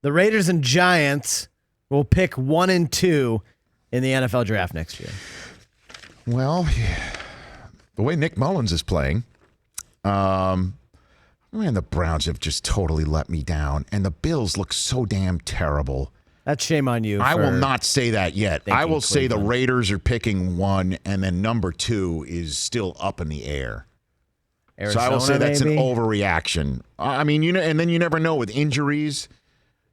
The Raiders and Giants will pick 1 and 2 in the NFL draft next year. Well, the way Nick Mullins is playing, man, the Browns have just totally let me down, and the Bills look so damn terrible. That's shame on you. I will not say that yet. I will say the Cleveland. Raiders are picking 1, and then number 2 is still up in the air. Arizona, so I will say that's maybe? an overreaction. I mean, and then you never know with injuries.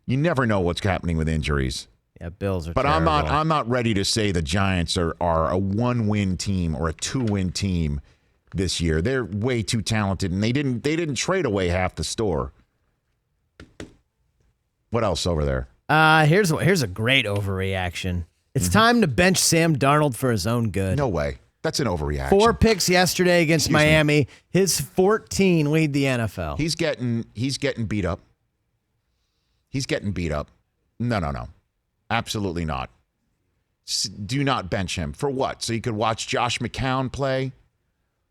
You never know what's happening with injuries. Yeah, Bills are But terrible. I'm not ready to say the Giants are a 1-win team or a 2-win team this year. They're way too talented, and they didn't trade away half the store. What else over there? Here's a great overreaction. It's time to bench Sam Darnold for his own good. No way. That's an overreaction. 4 picks yesterday against Excuse me. Miami. His 14 lead the NFL. He's getting beat up. He's getting beat up. No. Absolutely not. Do not bench him. For what? So you could watch Josh McCown play?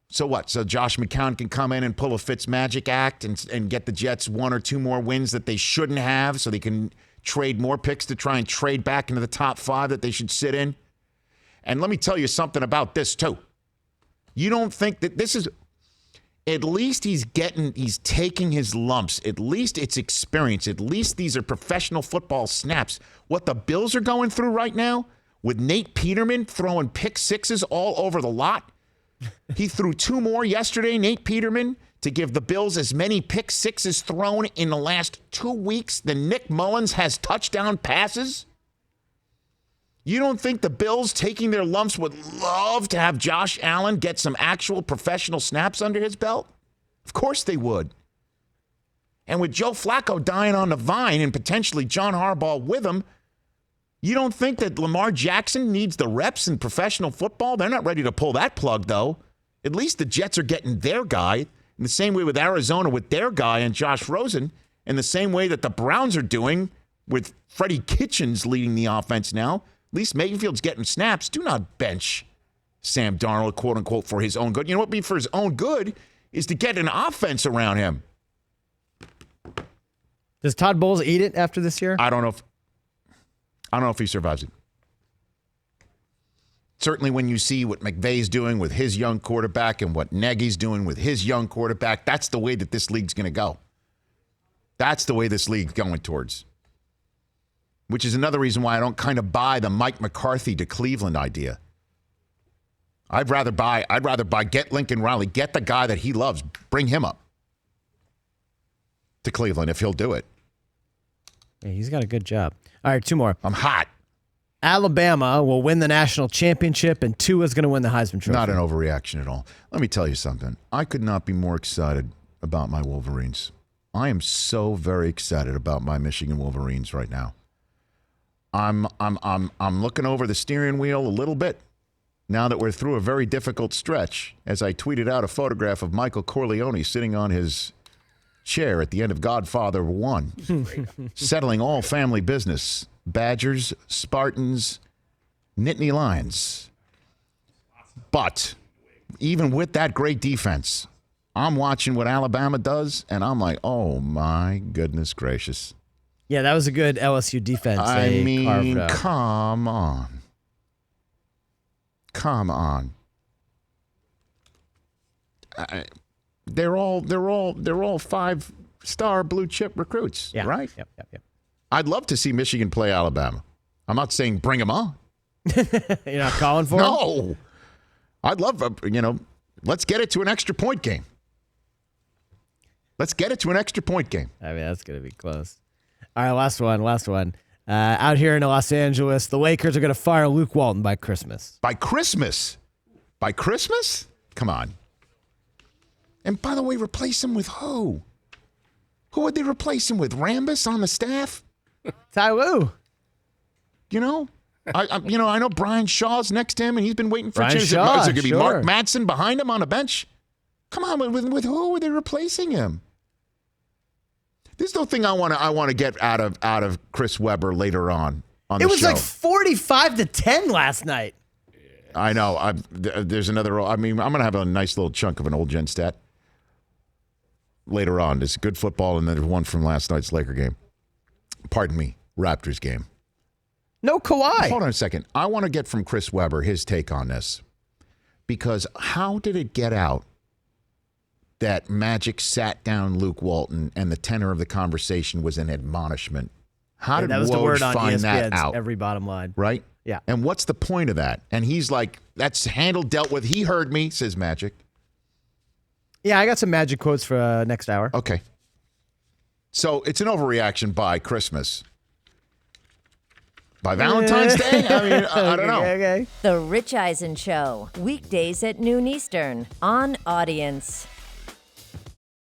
So what? So Josh McCown can come in and pull a Fitzmagic act and get the Jets 1 or 2 more wins that they shouldn't have so they can trade more picks to try and trade back into the top 5 that they should sit in? And let me tell you something about this, too. You don't think that this is... At least he's taking his lumps. At least it's experience. At least these are professional football snaps. What the Bills are going through right now, with Nate Peterman throwing pick sixes all over the lot. He threw 2 more yesterday, Nate Peterman, to give the Bills as many pick sixes thrown in the last 2 weeks than Nick Mullins has touchdown passes. You don't think the Bills taking their lumps would love to have Josh Allen get some actual professional snaps under his belt? Of course they would. And with Joe Flacco dying on the vine and potentially John Harbaugh with him, you don't think that Lamar Jackson needs the reps in professional football? They're not ready to pull that plug, though. At least the Jets are getting their guy in the same way with Arizona with their guy and Josh Rosen, in the same way that the Browns are doing with Freddie Kitchens leading the offense now. At least Mayfield's getting snaps. Do not bench Sam Darnold, quote unquote, for his own good. You know what would be for his own good is to get an offense around him. Does Todd Bowles eat it after this year? I don't know if he survives it. Certainly when you see what McVay's doing with his young quarterback and what Nagy's doing with his young quarterback, that's the way that this league's going to go. That's the way this league's going towards. Which is another reason why I don't kind of buy the Mike McCarthy to Cleveland idea. I'd rather buy get Lincoln Riley, get the guy that he loves, bring him up to Cleveland if he'll do it. Yeah, he's got a good job. All right, 2 more. I'm hot. Alabama will win the national championship, and Tua is going to win the Heisman Trophy. Not an overreaction at all. Let me tell you something. I could not be more excited about my Wolverines. I am so very excited about my Michigan Wolverines right now. I'm looking over the steering wheel a little bit now that we're through a very difficult stretch, as I tweeted out a photograph of Michael Corleone sitting on his chair at the end of Godfather 1, settling all family business. Badgers, Spartans, Nittany Lions. But even with that great defense, I'm watching what Alabama does, and I'm like, oh, my goodness gracious. Yeah, that was a good LSU defense. I They mean, carved up. come on. Come on. They're all 5-star blue chip recruits, Yeah. right? Yep. I'd love to see Michigan play Alabama. I'm not saying bring them on. You're not calling for him? No. I'd love, let's get it to an extra point game. I mean, that's going to be close. All right, last one. Out here in Los Angeles, the Lakers are going to fire Luke Walton by Christmas. By Christmas? Come on. And by the way, replace him with who? Who would they replace him with? Rambus on the staff? Ty Lue. I know Brian Shaw's next to him, and he's been waiting for a Brian chance. Shaw, Is it going to be sure. Mark Madsen behind him on the bench? Come on, with who are they replacing him? There's no thing I want to get out of Chris Webber later on the show. It was like 45-10 last night. I know. There's another. I mean, I'm going to have a nice little chunk of an old gen stat later on. There's good football, and then there's one from last night's Laker game. pardon me, Raptors game. No Kawhi. Hold on a second. I want to get from Chris Webber his take on this. Because how did it get out that Magic sat down Luke Walton and the tenor of the conversation was an admonishment? How did that was the word Woj on find that ESPN's out? every bottom line. Right? Yeah. And what's the point of that? And he's like, that's handled, dealt with. He heard me, says Magic. Yeah, I got some Magic quotes for next hour. Okay. So it's an overreaction by Christmas. By Valentine's Day? I mean, I don't know. Okay. The Rich Eisen Show, weekdays at noon Eastern on Audience.